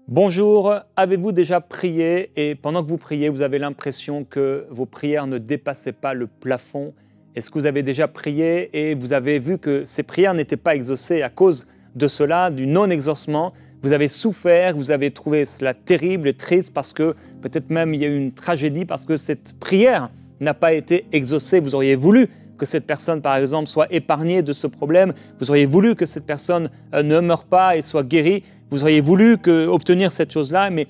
Bonjour, avez-vous déjà prié et pendant que vous priez, vous avez l'impression que vos prières ne dépassaient pas le plafond? Est-ce que vous avez déjà prié et vous avez vu que ces prières n'étaient pas exaucées à cause de cela, du non-exaucement? Vous avez souffert, vous avez trouvé cela terrible et triste parce que peut-être même il y a eu une tragédie parce que cette prière n'a pas été exaucée. Vous auriez voulu que cette personne, par exemple, soit épargnée de ce problème. Vous auriez voulu que cette personne ne meure pas et soit guérie. Vous auriez voulu obtenir cette chose-là, mais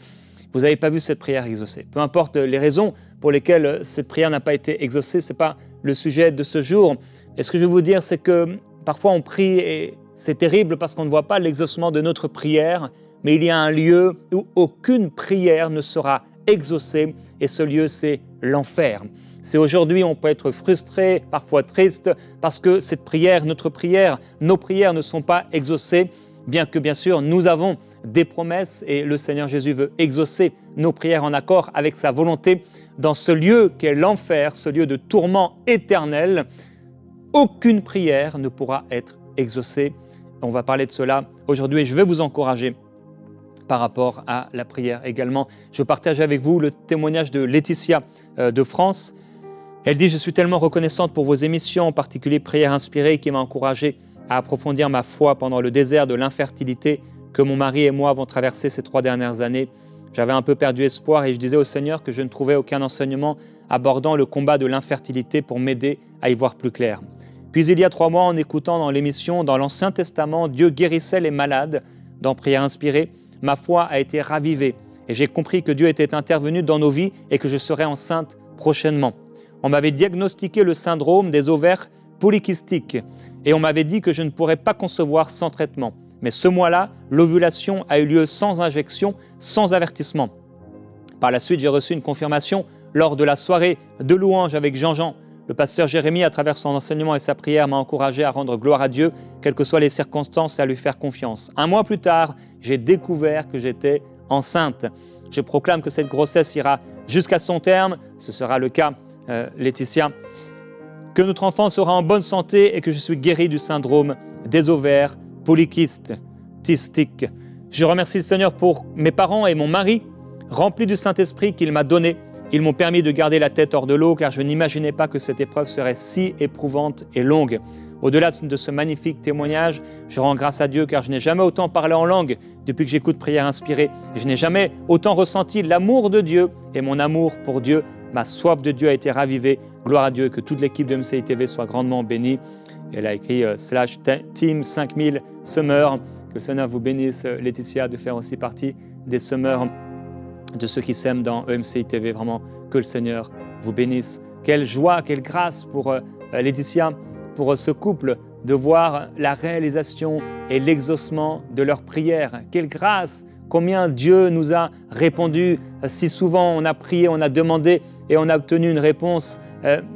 vous n'avez pas vu cette prière exaucée. Peu importe les raisons pour lesquelles cette prière n'a pas été exaucée, ce n'est pas le sujet de ce jour. Et ce que je veux vous dire, c'est que parfois on prie et c'est terrible parce qu'on ne voit pas l'exaucement de notre prière, mais il y a un lieu où aucune prière ne sera exaucée et ce lieu, c'est l'enfer. C'est aujourd'hui, on peut être frustré, parfois triste, parce que cette prière, notre prière, nos prières ne sont pas exaucées, bien que bien sûr nous avons des promesses et le Seigneur Jésus veut exaucer nos prières en accord avec sa volonté. Dans ce lieu qu'est l'enfer, ce lieu de tourment éternel, aucune prière ne pourra être exaucée. On va parler de cela aujourd'hui et je vais vous encourager par rapport à la prière également. Je partage avec vous le témoignage de Laetitia de France. Elle dit « Je suis tellement reconnaissante pour vos émissions, en particulier Prière inspirée, qui m'a encouragée à approfondir ma foi pendant le désert de l'infertilité que mon mari et moi avons traversé ces 3 dernières années. J'avais un peu perdu espoir et je disais au Seigneur que je ne trouvais aucun enseignement abordant le combat de l'infertilité pour m'aider à y voir plus clair. Puis il y a 3 mois, en écoutant dans l'émission dans l'Ancien Testament, Dieu guérissait les malades dans Prière inspirée, ma foi a été ravivée et j'ai compris que Dieu était intervenu dans nos vies et que je serais enceinte prochainement. On m'avait diagnostiqué le syndrome des ovaires polykystiques et on m'avait dit que je ne pourrais pas concevoir sans traitement. Mais ce mois-là, l'ovulation a eu lieu sans injection, sans avertissement. Par la suite, j'ai reçu une confirmation lors de la soirée de louange avec Jean-Jean. Le pasteur Jérémie, à travers son enseignement et sa prière, m'a encouragé à rendre gloire à Dieu, quelles que soient les circonstances, et à lui faire confiance. 1 mois plus tard, j'ai découvert que j'étais enceinte. Je proclame que cette grossesse ira jusqu'à son terme. Ce sera le cas, Laetitia. Que notre enfant sera en bonne santé et que je suis guéri du syndrome des ovaires polykystiques. Je remercie le Seigneur pour mes parents et mon mari, remplis du Saint-Esprit qu'il m'a donné. Ils m'ont permis de garder la tête hors de l'eau car je n'imaginais pas que cette épreuve serait si éprouvante et longue. Au-delà de ce magnifique témoignage, je rends grâce à Dieu car je n'ai jamais autant parlé en langue depuis que j'écoute Prière inspirée. Je n'ai jamais autant ressenti l'amour de Dieu et mon amour pour Dieu. Ma soif de Dieu a été ravivée. Gloire à Dieu, que toute l'équipe de MCI TV soit grandement bénie. Elle a écrit /Team 5000 Summer. Que le Seigneur vous bénisse, Laetitia, de faire aussi partie des Summers, de ceux qui s'aiment dans MCI TV. Vraiment, que le Seigneur vous bénisse. Quelle joie, quelle grâce pour Laetitia, pour ce couple, de voir la réalisation et l'exaucement de leurs prières. Quelle grâce! Combien Dieu nous a répondu. Si souvent on a prié, on a demandé et on a obtenu une réponse.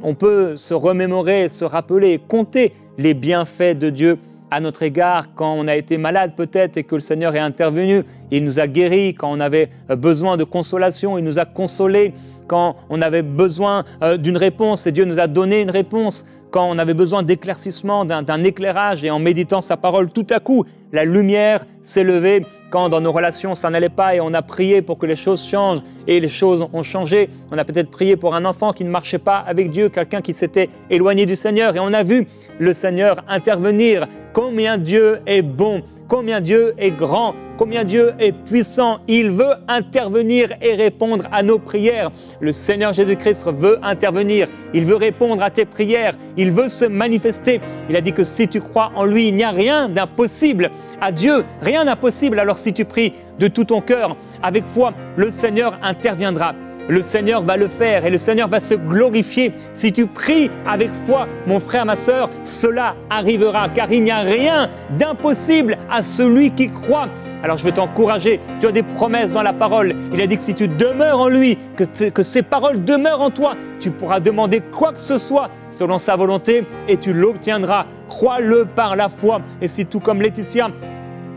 On peut se remémorer, se rappeler, compter les bienfaits de Dieu à notre égard quand on a été malade peut-être et que le Seigneur est intervenu. Il nous a guéris quand on avait besoin de consolation, il nous a consolés quand on avait besoin d'une réponse et Dieu nous a donné une réponse. Quand on avait besoin d'éclaircissement, d'un éclairage et en méditant sa parole, tout à coup, la lumière s'est levée. Quand dans nos relations, ça n'allait pas et on a prié pour que les choses changent et les choses ont changé. On a peut-être prié pour un enfant qui ne marchait pas avec Dieu, quelqu'un qui s'était éloigné du Seigneur et on a vu le Seigneur intervenir. Combien Dieu est bon, combien Dieu est grand, combien Dieu est puissant. Il veut intervenir et répondre à nos prières. Le Seigneur Jésus-Christ veut intervenir. Il veut répondre à tes prières. Il veut se manifester. Il a dit que si tu crois en lui, il n'y a rien d'impossible à Dieu. Rien d'impossible. Alors si tu pries de tout ton cœur, avec foi, le Seigneur interviendra. Le Seigneur va le faire et le Seigneur va se glorifier. Si tu pries avec foi, mon frère, ma sœur, cela arrivera, car il n'y a rien d'impossible à celui qui croit. Alors je veux t'encourager, tu as des promesses dans la parole. Il a dit que si tu demeures en lui, que ses paroles demeurent en toi, tu pourras demander quoi que ce soit selon sa volonté et tu l'obtiendras. Crois-le par la foi. Et si tout comme Laetitia,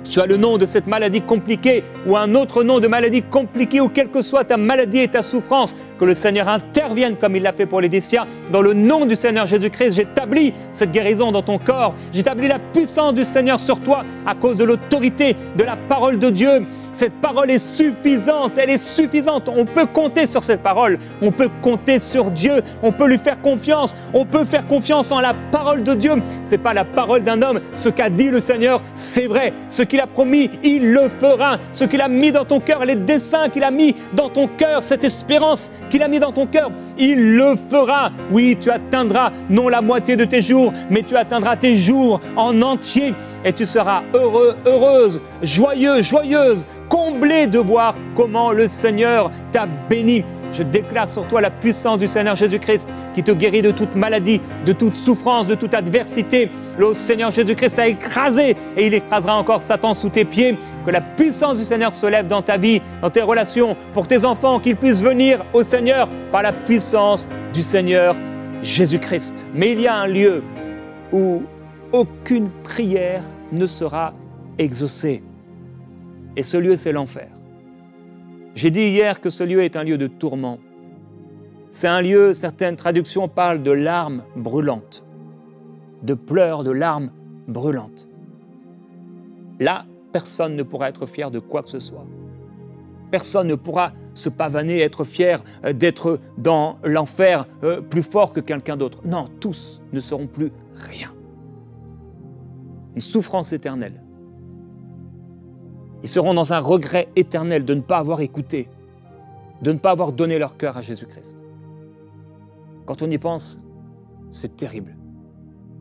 tu as le nom de cette maladie compliquée ou un autre nom de maladie compliquée ou quelle que soit ta maladie et ta souffrance, que le Seigneur intervienne comme il l'a fait pour Laetitia. Dans le nom du Seigneur Jésus-Christ, j'établis cette guérison dans ton corps. J'établis la puissance du Seigneur sur toi à cause de l'autorité de la parole de Dieu. Cette parole est suffisante, elle est suffisante. On peut compter sur cette parole, on peut compter sur Dieu, on peut lui faire confiance, on peut faire confiance en la parole de Dieu. Ce n'est pas la parole d'un homme, ce qu'a dit le Seigneur, c'est vrai. Ce qu'il a promis, il le fera. Ce qu'il a mis dans ton cœur, les desseins qu'il a mis dans ton cœur, cette espérance qu'il a mis dans ton cœur, il le fera. Oui, tu atteindras non la moitié de tes jours, mais tu atteindras tes jours en entier. Et tu seras heureux, heureuse, joyeux, joyeuse, comblé de voir comment le Seigneur t'a béni. Je déclare sur toi la puissance du Seigneur Jésus-Christ qui te guérit de toute maladie, de toute souffrance, de toute adversité. Le Seigneur Jésus-Christ t'a écrasé et il écrasera encore Satan sous tes pieds. Que la puissance du Seigneur se lève dans ta vie, dans tes relations, pour tes enfants, qu'ils puissent venir au Seigneur par la puissance du Seigneur Jésus-Christ. Mais il y a un lieu où aucune prière ne sera exaucée. Et ce lieu, c'est l'enfer. J'ai dit hier que ce lieu est un lieu de tourment. C'est un lieu, certaines traductions parlent de larmes brûlantes, de pleurs, de larmes brûlantes. Là, personne ne pourra être fier de quoi que ce soit. Personne ne pourra se pavaner, être fier d'être dans l'enfer plus fort que quelqu'un d'autre. Non, tous ne seront plus rien. Une souffrance éternelle. Ils seront dans un regret éternel de ne pas avoir écouté, de ne pas avoir donné leur cœur à Jésus-Christ. Quand on y pense, c'est terrible,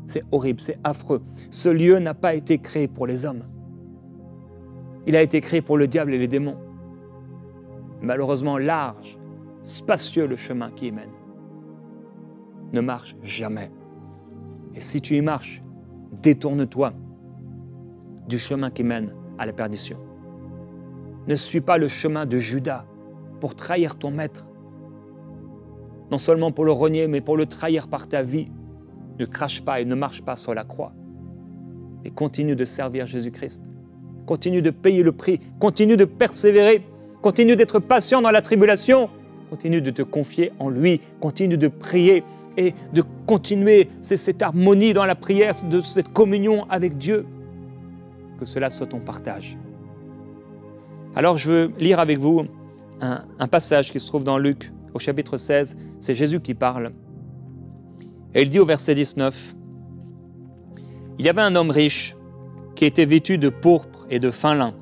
c'est horrible, c'est affreux. Ce lieu n'a pas été créé pour les hommes. Il a été créé pour le diable et les démons. Malheureusement, large, spacieux le chemin qui y mène. Ne marche jamais. Et si tu y marches, détourne-toi du chemin qui mène à la perdition. Ne suis pas le chemin de Judas pour trahir ton maître. Non seulement pour le renier, mais pour le trahir par ta vie. Ne crache pas et ne marche pas sur la croix. Et continue de servir Jésus-Christ. Continue de payer le prix. Continue de persévérer. Continue d'être patient dans la tribulation. Continue de te confier en lui. Continue de prier et de continuer cette harmonie dans la prière, de cette communion avec Dieu. Que cela soit ton partage. Alors je veux lire avec vous un passage qui se trouve dans Luc au chapitre 16. C'est Jésus qui parle. Et il dit au verset 19, « Il y avait un homme riche qui était vêtu de pourpre et de fin lin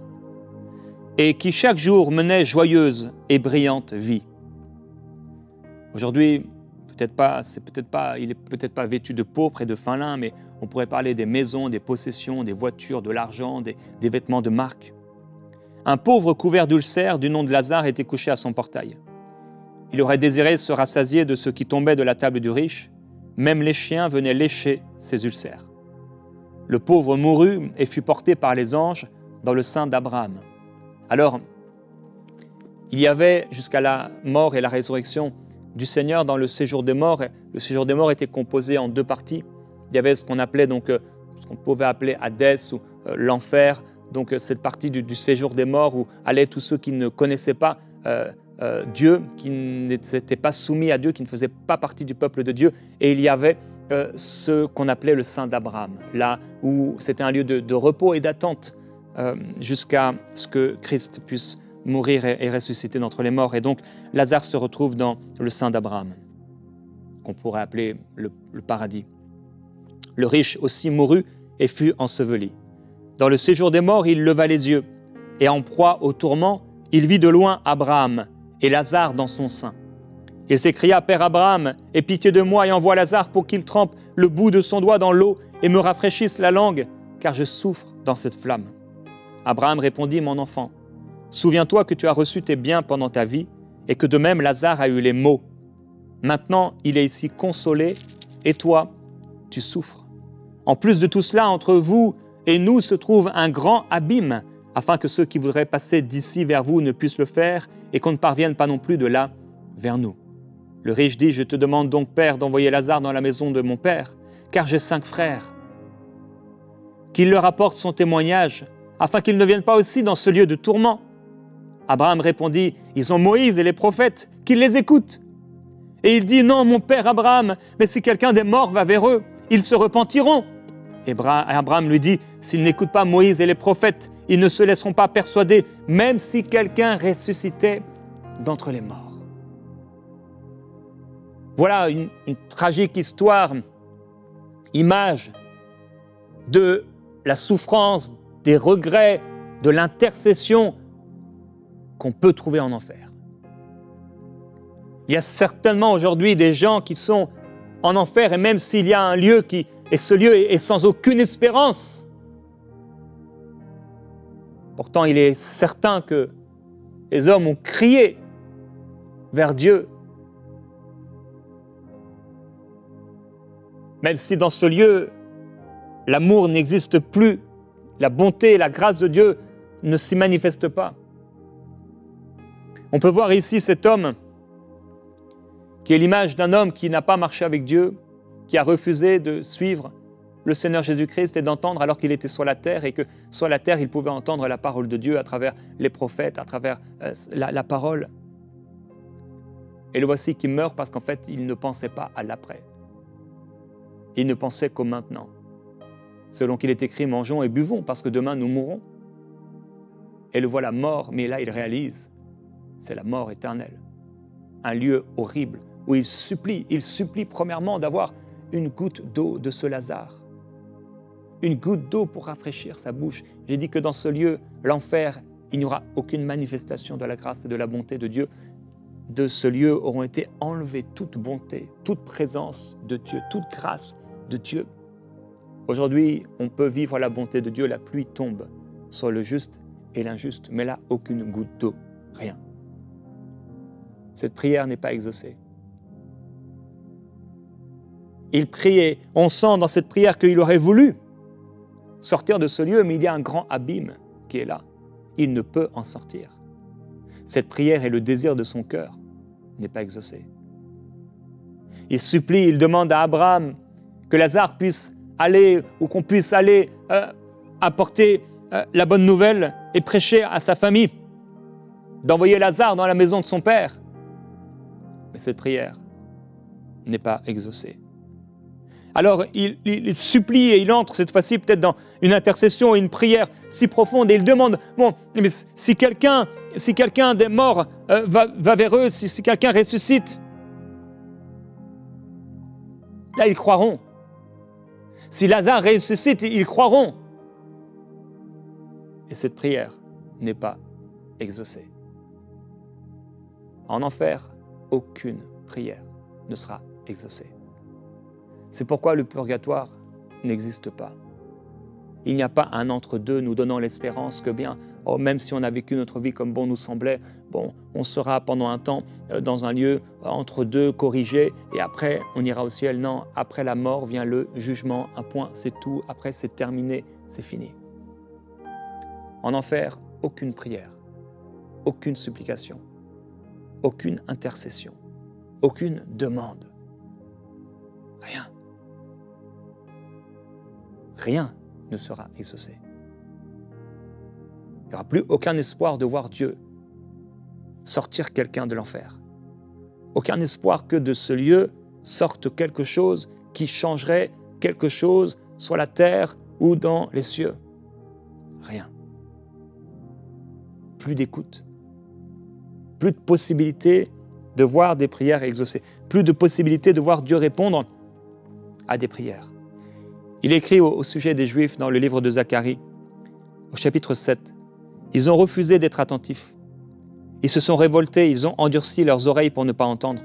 et qui chaque jour menait joyeuse et brillante vie. » Aujourd'hui, il n'est peut-être pas vêtu de pourpre et de fin lin, mais on pourrait parler des maisons, des possessions, des voitures, de l'argent, des vêtements de marque. Un pauvre couvert d'ulcères du nom de Lazare était couché à son portail. Il aurait désiré se rassasier de ce qui tombait de la table du riche. Même les chiens venaient lécher ses ulcères. Le pauvre mourut et fut porté par les anges dans le sein d'Abraham. Alors, il y avait jusqu'à la mort et la résurrection du Seigneur dans le séjour des morts. Le séjour des morts était composé en deux parties. Il y avait ce qu'on appelait ce qu'on pouvait appeler Hadès ou l'enfer. Donc cette partie du séjour des morts où allaient tous ceux qui ne connaissaient pas Dieu, qui n'étaient pas soumis à Dieu, qui ne faisaient pas partie du peuple de Dieu. Et il y avait ce qu'on appelait le sein d'Abraham, là où c'était un lieu de repos et d'attente jusqu'à ce que Christ puisse mourir et ressusciter d'entre les morts. Et donc Lazare se retrouve dans le sein d'Abraham, qu'on pourrait appeler le paradis. Le riche aussi mourut et fut enseveli. Dans le séjour des morts, il leva les yeux, et en proie au tourment, il vit de loin Abraham et Lazare dans son sein. Il s'écria, « Père Abraham, aie pitié de moi et envoie Lazare pour qu'il trempe le bout de son doigt dans l'eau et me rafraîchisse la langue, car je souffre dans cette flamme. » Abraham répondit, « Mon enfant, souviens-toi que tu as reçu tes biens pendant ta vie et que de même Lazare a eu les maux. Maintenant, il est ici consolé et toi, tu souffres. En plus de tout cela, entre vous et nous se trouve un grand abîme, afin que ceux qui voudraient passer d'ici vers vous ne puissent le faire et qu'on ne parvienne pas non plus de là vers nous. » Le riche dit, « Je te demande donc, Père, d'envoyer Lazare dans la maison de mon père, car j'ai 5 frères. Qu'il leur apporte son témoignage, afin qu'ils ne viennent pas aussi dans ce lieu de tourment. Abraham répondit, ils ont Moïse et les prophètes, qu'ils les écoutent. Et il dit, non, mon père Abraham, mais si quelqu'un des morts va vers eux, ils se repentiront. Et Abraham lui dit, s'ils n'écoutent pas Moïse et les prophètes, ils ne se laisseront pas persuader, même si quelqu'un ressuscitait d'entre les morts. Voilà une tragique histoire, image de la souffrance, des regrets, de l'intercession qu'on peut trouver en enfer. Il y a certainement aujourd'hui des gens qui sont en enfer, et même s'il y a un lieu et ce lieu est sans aucune espérance, pourtant il est certain que les hommes ont crié vers Dieu. Même si dans ce lieu, l'amour n'existe plus, la bonté et la grâce de Dieu ne s'y manifestent pas. On peut voir ici cet homme qui est l'image d'un homme qui n'a pas marché avec Dieu, qui a refusé de suivre le Seigneur Jésus-Christ et d'entendre alors qu'il était sur la terre, et que sur la terre, il pouvait entendre la parole de Dieu à travers les prophètes, à travers la parole. Et le voici qui meurt parce qu'en fait, il ne pensait pas à l'après. Il ne pensait qu'au maintenant. Selon qu'il est écrit, mangeons et buvons parce que demain nous mourrons. Et le voilà mort, mais là il réalise, c'est la mort éternelle. Un lieu horrible où il supplie premièrement d'avoir une goutte d'eau de ce Lazare. Une goutte d'eau pour rafraîchir sa bouche. J'ai dit que dans ce lieu, l'enfer, il n'y aura aucune manifestation de la grâce et de la bonté de Dieu. De ce lieu auront été enlevées toute bonté, toute présence de Dieu, toute grâce de Dieu. Aujourd'hui, on peut vivre la bonté de Dieu, la pluie tombe sur le juste et l'injuste, mais là, aucune goutte d'eau, rien. Cette prière n'est pas exaucée. Il priait, on sent dans cette prière qu'il aurait voulu sortir de ce lieu, mais il y a un grand abîme qui est là. Il ne peut en sortir. Cette prière et le désir de son cœur n'est pas exaucé. Il supplie, il demande à Abraham que Lazare puisse aller, ou qu'on puisse aller apporter la bonne nouvelle et prêcher à sa famille, d'envoyer Lazare dans la maison de son père. Mais cette prière n'est pas exaucée. Alors il supplie et il entre cette fois-ci peut-être dans une intercession et une prière si profonde, et il demande, bon, mais si quelqu'un des morts va vers eux, si quelqu'un ressuscite, là ils croiront. Si Lazare ressuscite, ils croiront. Et cette prière n'est pas exaucée. En enfer, aucune prière ne sera exaucée. C'est pourquoi le purgatoire n'existe pas. Il n'y a pas un entre-deux nous donnant l'espérance que bien, même si on a vécu notre vie comme bon nous semblait, on sera pendant un temps dans un lieu entre deux corrigé, et après on ira au ciel. Non, après la mort vient le jugement, un point, c'est tout, après c'est terminé, c'est fini. En enfer, aucune prière, aucune supplication, aucune intercession, aucune demande. Rien. Rien ne sera exaucé. Il n'y aura plus aucun espoir de voir Dieu sortir quelqu'un de l'enfer. Aucun espoir que de ce lieu sorte quelque chose qui changerait quelque chose sur la terre ou dans les cieux. Rien. Plus d'écoute. Plus de possibilité de voir des prières exaucées. Plus de possibilité de voir Dieu répondre à des prières. Il écrit au sujet des Juifs dans le livre de Zacharie, au chapitre 7, « Ils ont refusé d'être attentifs. Ils se sont révoltés, ils ont endurci leurs oreilles pour ne pas entendre.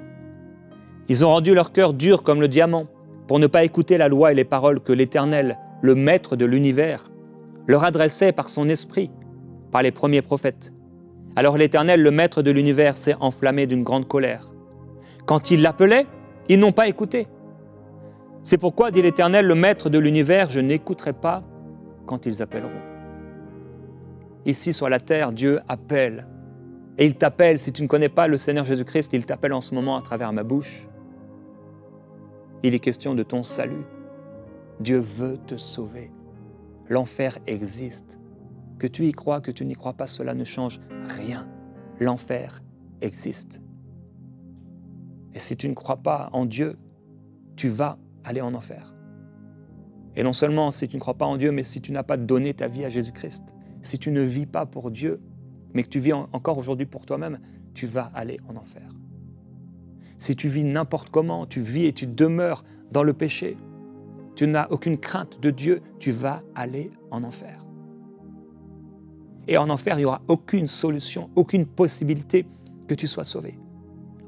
Ils ont rendu leur cœur dur comme le diamant pour ne pas écouter la loi et les paroles que l'Éternel, le Maître de l'univers, leur adressait par son esprit, par les premiers prophètes. Alors l'Éternel, le Maître de l'univers, s'est enflammé d'une grande colère. Quand il l'appelait, ils n'ont pas écouté. C'est pourquoi, dit l'Éternel, le Maître de l'univers, je n'écouterai pas quand ils appelleront. » Ici sur la terre, Dieu appelle. Et il t'appelle, si tu ne connais pas le Seigneur Jésus-Christ, il t'appelle en ce moment à travers ma bouche. Il est question de ton salut. Dieu veut te sauver. L'enfer existe. Que tu y crois, que tu n'y crois pas, cela ne change rien. L'enfer existe. Et si tu ne crois pas en Dieu, tu vas aller en enfer. Et non seulement si tu ne crois pas en Dieu, mais si tu n'as pas donné ta vie à Jésus-Christ, si tu ne vis pas pour Dieu, mais que tu vis encore aujourd'hui pour toi-même, tu vas aller en enfer. Si tu vis n'importe comment, tu vis et tu demeures dans le péché, tu n'as aucune crainte de Dieu, tu vas aller en enfer. Et en enfer, il n'y aura aucune solution, aucune possibilité que tu sois sauvé.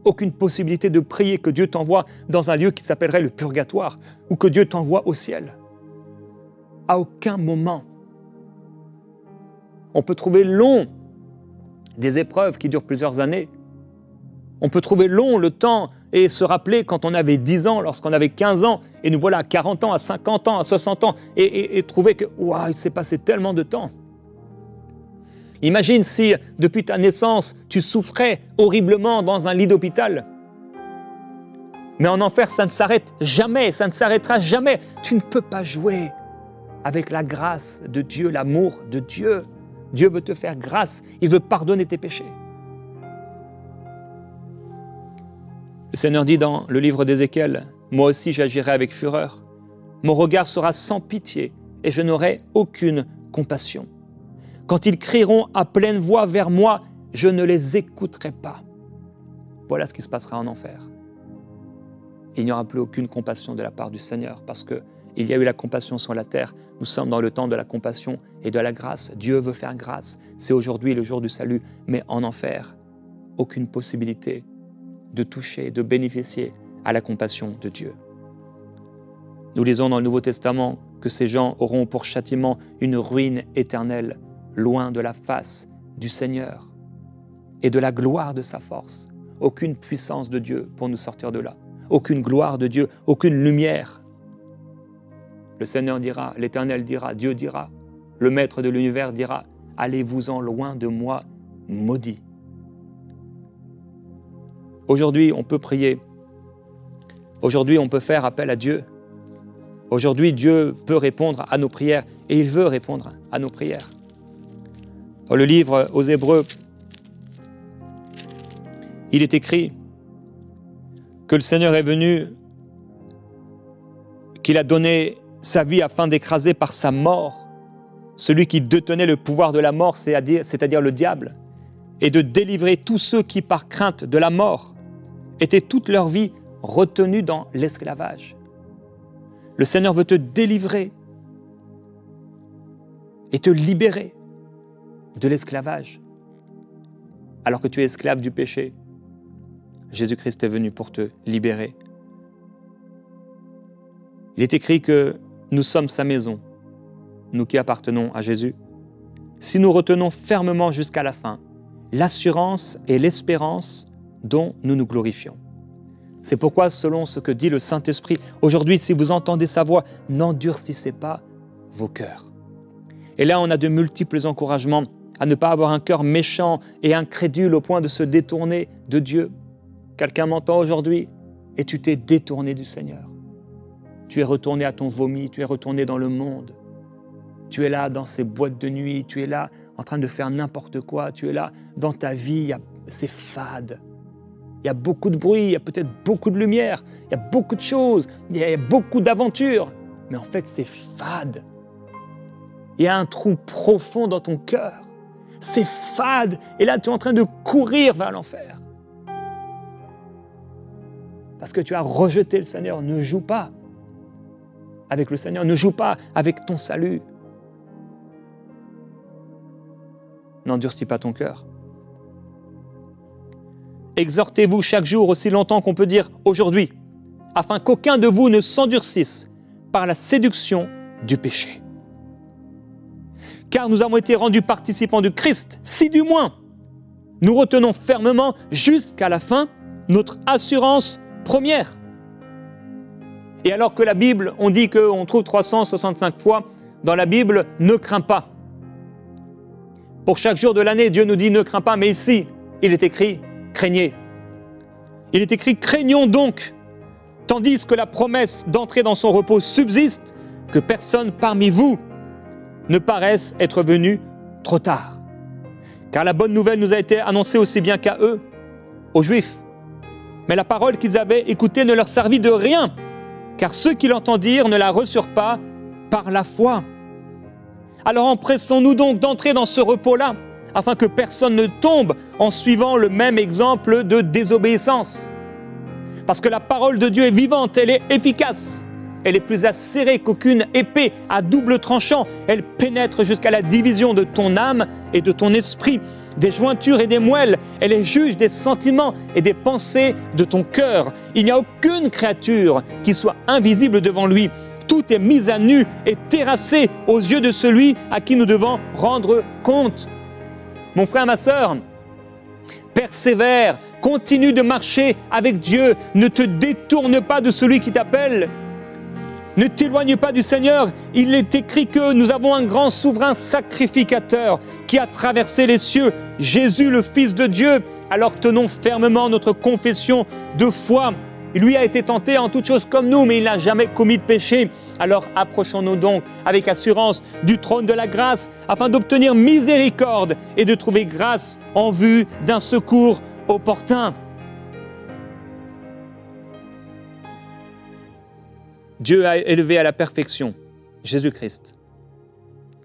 Aucune possibilité de prier que Dieu t'envoie dans un lieu qui s'appellerait le purgatoire ou que Dieu t'envoie au ciel. À aucun moment. On peut trouver long des épreuves qui durent plusieurs années. On peut trouver long le temps et se rappeler quand on avait 10 ans, lorsqu'on avait 15 ans, et nous voilà à 40 ans, à 50 ans, à 60 ans, et trouver que waouh, il s'est passé tellement de temps. Imagine si, depuis ta naissance, tu souffrais horriblement dans un lit d'hôpital. Mais en enfer, ça ne s'arrête jamais, ça ne s'arrêtera jamais. Tu ne peux pas jouer avec la grâce de Dieu, l'amour de Dieu. Dieu veut te faire grâce, il veut pardonner tes péchés. Le Seigneur dit dans le livre d'Ézéchiel, « Moi aussi j'agirai avec fureur. Mon regard sera sans pitié et je n'aurai aucune compassion. Quand ils crieront à pleine voix vers moi, je ne les écouterai pas. » Voilà ce qui se passera en enfer. Il n'y aura plus aucune compassion de la part du Seigneur parce qu'il y a eu la compassion sur la terre. Nous sommes dans le temps de la compassion et de la grâce. Dieu veut faire grâce. C'est aujourd'hui le jour du salut. Mais en enfer, aucune possibilité de toucher, de bénéficier à la compassion de Dieu. Nous lisons dans le Nouveau Testament que ces gens auront pour châtiment une ruine éternelle, loin de la face du Seigneur et de la gloire de sa force. Aucune puissance de Dieu pour nous sortir de là. Aucune gloire de Dieu, aucune lumière. Le Seigneur dira, l'Éternel dira, Dieu dira, le Maître de l'univers dira, « Allez-vous-en loin de moi, maudit. » Aujourd'hui, on peut prier. Aujourd'hui, on peut faire appel à Dieu. Aujourd'hui, Dieu peut répondre à nos prières et il veut répondre à nos prières. Dans le livre aux Hébreux, il est écrit que le Seigneur est venu, qu'il a donné sa vie afin d'écraser par sa mort celui qui détenait le pouvoir de la mort, c'est-à-dire le diable, et de délivrer tous ceux qui, par crainte de la mort, étaient toute leur vie retenus dans l'esclavage. Le Seigneur veut te délivrer et te libérer de l'esclavage. Alors que tu es esclave du péché, Jésus-Christ est venu pour te libérer. Il est écrit que nous sommes sa maison, nous qui appartenons à Jésus, si nous retenons fermement jusqu'à la fin l'assurance et l'espérance dont nous nous glorifions. C'est pourquoi, selon ce que dit le Saint-Esprit, aujourd'hui, si vous entendez sa voix, n'endurcissez pas vos cœurs. Et là, on a de multiples encouragements à ne pas avoir un cœur méchant et incrédule au point de se détourner de Dieu. Quelqu'un m'entend aujourd'hui et tu t'es détourné du Seigneur. Tu es retourné à ton vomi, tu es retourné dans le monde. Tu es là dans ces boîtes de nuit, tu es là en train de faire n'importe quoi, tu es là dans ta vie, c'est fade. Il y a beaucoup de bruit, il y a peut-être beaucoup de lumière, il y a beaucoup de choses, il y a beaucoup d'aventures, mais en fait c'est fade. Il y a un trou profond dans ton cœur. C'est fade et là tu es en train de courir vers l'enfer. Parce que tu as rejeté le Seigneur. Ne joue pas avec le Seigneur, ne joue pas avec ton salut. N'endurcis pas ton cœur. Exhortez-vous chaque jour aussi longtemps qu'on peut dire aujourd'hui, afin qu'aucun de vous ne s'endurcisse par la séduction du péché. Car nous avons été rendus participants du Christ, si du moins nous retenons fermement jusqu'à la fin notre assurance première. Et alors que la Bible, on dit qu'on trouve 365 fois dans la Bible « ne crains pas ». Pour chaque jour de l'année, Dieu nous dit « ne crains pas », mais ici, il est écrit « craignez ». Il est écrit « craignons donc », tandis que la promesse d'entrer dans son repos subsiste, que personne parmi vous ne paraisse être venu trop tard. Car la bonne nouvelle nous a été annoncée aussi bien qu'à eux, aux Juifs. Mais la parole qu'ils avaient écoutée ne leur servit de rien, car ceux qui l'entendirent ne la reçurent pas par la foi. Alors empressons-nous donc d'entrer dans ce repos-là, afin que personne ne tombe en suivant le même exemple de désobéissance. Parce que la parole de Dieu est vivante, elle est efficace. Elle est plus acérée qu'aucune épée à double tranchant. Elle pénètre jusqu'à la division de ton âme et de ton esprit, des jointures et des moelles. Elle est juge des sentiments et des pensées de ton cœur. Il n'y a aucune créature qui soit invisible devant lui. Tout est mis à nu et terrassé aux yeux de celui à qui nous devons rendre compte. Mon frère, ma sœur, persévère, continue de marcher avec Dieu. Ne te détourne pas de celui qui t'appelle. Ne t'éloigne pas du Seigneur. Il est écrit que nous avons un grand souverain sacrificateur qui a traversé les cieux, Jésus le Fils de Dieu. Alors tenons fermement notre confession de foi. Lui a été tenté en toutes choses comme nous, mais il n'a jamais commis de péché. Alors approchons-nous donc avec assurance du trône de la grâce afin d'obtenir miséricorde et de trouver grâce en vue d'un secours opportun. Dieu a élevé à la perfection Jésus-Christ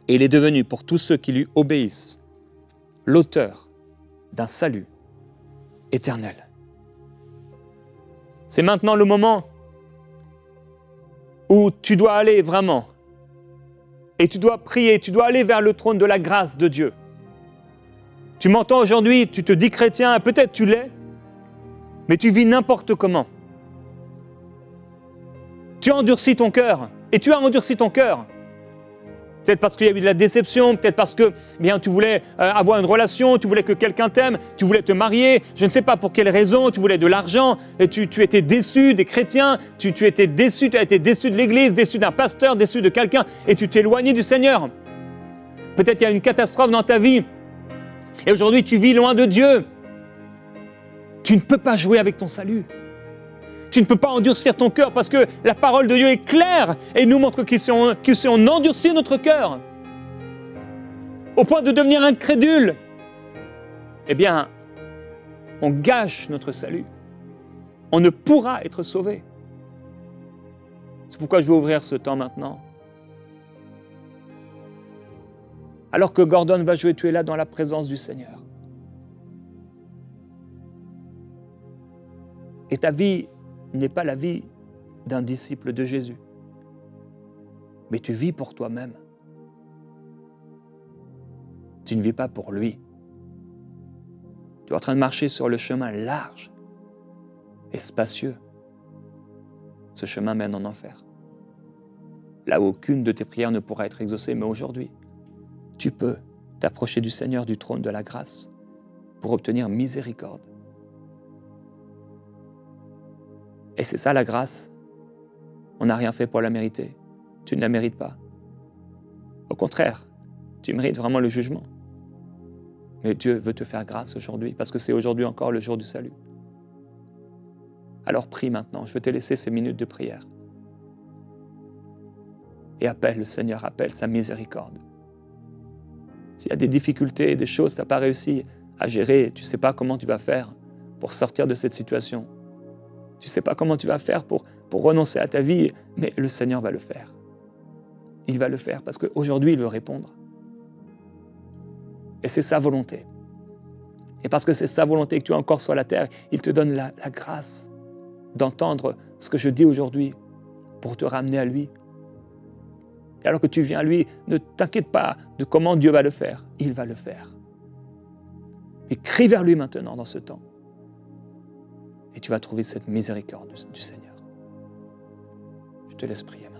et il est devenu pour tous ceux qui lui obéissent l'auteur d'un salut éternel. C'est maintenant le moment où tu dois aller vraiment et tu dois prier, tu dois aller vers le trône de la grâce de Dieu. Tu m'entends aujourd'hui, tu te dis chrétien, peut-être tu l'es, mais tu vis n'importe comment. Tu as endurci ton cœur et tu as endurci ton cœur. Peut-être parce qu'il y a eu de la déception, peut-être parce que tu voulais avoir une relation, tu voulais que quelqu'un t'aime, tu voulais te marier, je ne sais pas pour quelle raison, tu voulais de l'argent, et tu étais déçu des chrétiens, tu étais déçu, tu as été déçu de l'église, déçu d'un pasteur, déçu de quelqu'un, et tu t'es éloigné du Seigneur. Peut-être il y a une catastrophe dans ta vie, et aujourd'hui tu vis loin de Dieu. Tu ne peux pas jouer avec ton salut. Tu ne peux pas endurcir ton cœur parce que la parole de Dieu est claire et nous montre que si on endurcit notre cœur au point de devenir incrédule, eh bien, on gâche notre salut. On ne pourra être sauvé. C'est pourquoi je vais ouvrir ce temps maintenant. Alors que Gordon va jouer, tu es là dans la présence du Seigneur. Et ta vie n'est pas la vie d'un disciple de Jésus, mais tu vis pour toi-même. Tu ne vis pas pour lui. Tu es en train de marcher sur le chemin large et spacieux. Ce chemin mène en enfer. Là où aucune de tes prières ne pourra être exaucée, mais aujourd'hui, tu peux t'approcher du Seigneur, du trône de la grâce, pour obtenir miséricorde. Et c'est ça la grâce. On n'a rien fait pour la mériter. Tu ne la mérites pas. Au contraire, tu mérites vraiment le jugement. Mais Dieu veut te faire grâce aujourd'hui, parce que c'est aujourd'hui encore le jour du salut. Alors prie maintenant, je veux te laisser ces minutes de prière. Et appelle le Seigneur, appelle sa miséricorde. S'il y a des difficultés, des choses que tu n'as pas réussi à gérer, tu ne sais pas comment tu vas faire pour sortir de cette situation. Tu ne sais pas comment tu vas faire pour renoncer à ta vie, mais le Seigneur va le faire. Il va le faire parce qu'aujourd'hui, il veut répondre. Et c'est sa volonté. Et parce que c'est sa volonté que tu es encore sur la terre, il te donne la grâce d'entendre ce que je dis aujourd'hui pour te ramener à lui. Et alors que tu viens à lui, ne t'inquiète pas de comment Dieu va le faire. Il va le faire. Et crie vers lui maintenant dans ce temps. Et tu vas trouver cette miséricorde du Seigneur. Je te laisse prier maintenant.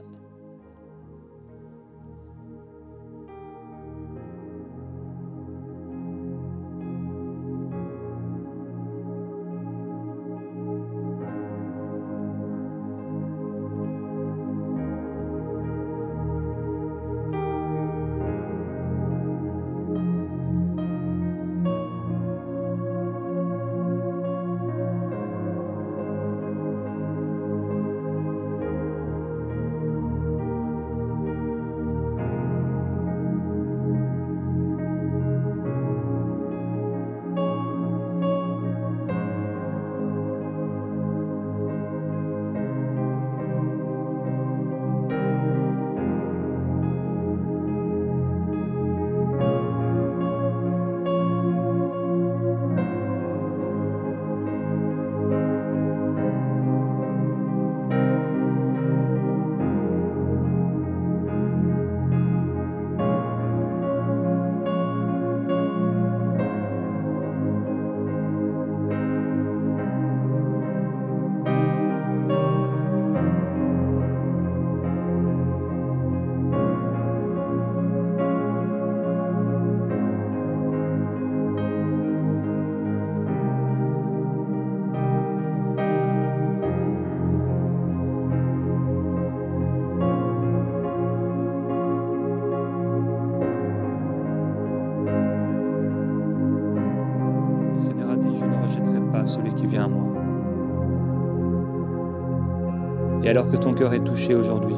Et alors que ton cœur est touché aujourd'hui,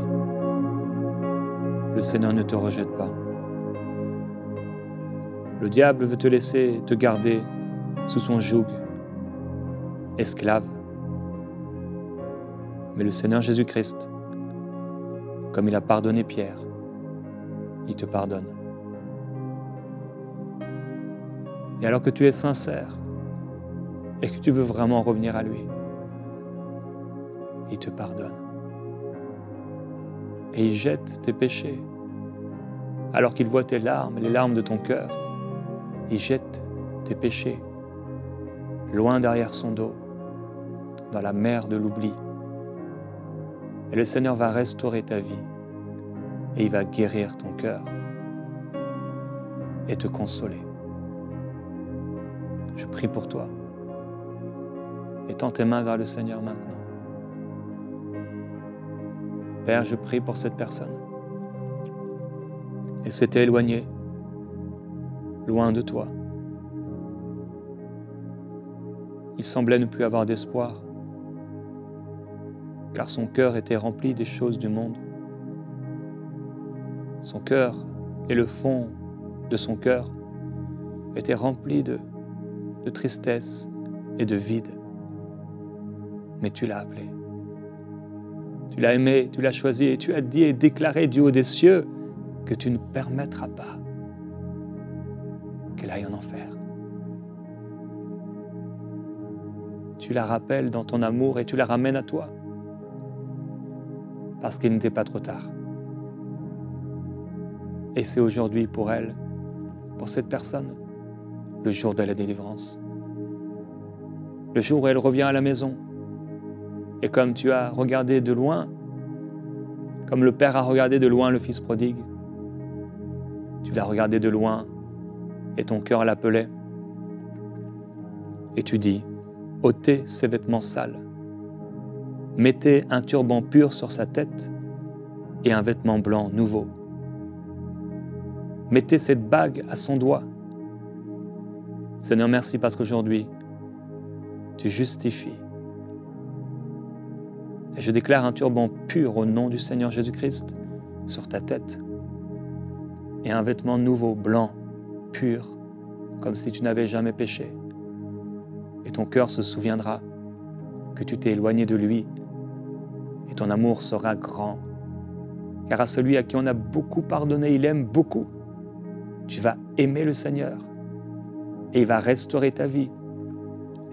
le Seigneur ne te rejette pas. Le diable veut te laisser te garder sous son joug, esclave. Mais le Seigneur Jésus-Christ, comme il a pardonné Pierre, il te pardonne. Et alors que tu es sincère et que tu veux vraiment revenir à lui, il te pardonne. Et il jette tes péchés. Alors qu'il voit tes larmes, les larmes de ton cœur, il jette tes péchés loin derrière son dos, dans la mer de l'oubli. Et le Seigneur va restaurer ta vie et il va guérir ton cœur et te consoler. Je prie pour toi. Étends tes mains vers le Seigneur maintenant. Père, je prie pour cette personne. Elle s'était éloignée, loin de toi. Il semblait ne plus avoir d'espoir, car son cœur était rempli des choses du monde. Son cœur et le fond de son cœur étaient remplis de tristesse et de vide. Mais tu l'as appelé. Tu l'as aimé, tu l'as choisi et tu as dit et déclaré du haut des cieux que tu ne permettras pas qu'elle aille en enfer. Tu la rappelles dans ton amour et tu la ramènes à toi parce qu'il n'était pas trop tard. Et c'est aujourd'hui pour elle, pour cette personne, le jour de la délivrance. Le jour où elle revient à la maison. Et comme tu as regardé de loin, comme le Père a regardé de loin le Fils prodigue, tu l'as regardé de loin et ton cœur l'appelait. Et tu dis, ôtez ses vêtements sales, mettez un turban pur sur sa tête et un vêtement blanc nouveau. Mettez cette bague à son doigt. Seigneur, merci parce qu'aujourd'hui, tu justifies. Et je déclare un turban pur au nom du Seigneur Jésus-Christ sur ta tête. Et un vêtement nouveau, blanc, pur, comme si tu n'avais jamais péché. Et ton cœur se souviendra que tu t'es éloigné de lui. Et ton amour sera grand. Car à celui à qui on a beaucoup pardonné, il aime beaucoup. Tu vas aimer le Seigneur. Et il va restaurer ta vie.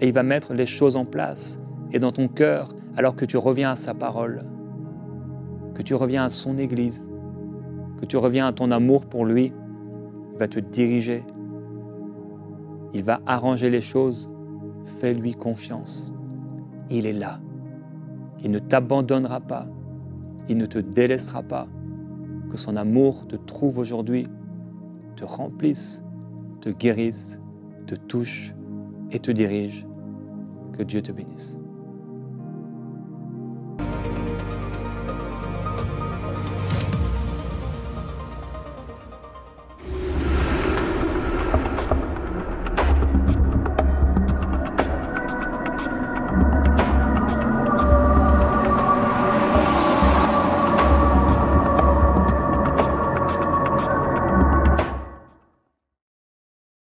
Et il va mettre les choses en place. Et dans ton cœur, alors que tu reviens à sa parole, que tu reviens à son Église, que tu reviens à ton amour pour lui, il va te diriger. Il va arranger les choses. Fais-lui confiance. Il est là. Il ne t'abandonnera pas. Il ne te délaissera pas. Que son amour te trouve aujourd'hui, te remplisse, te guérisse, te touche et te dirige. Que Dieu te bénisse.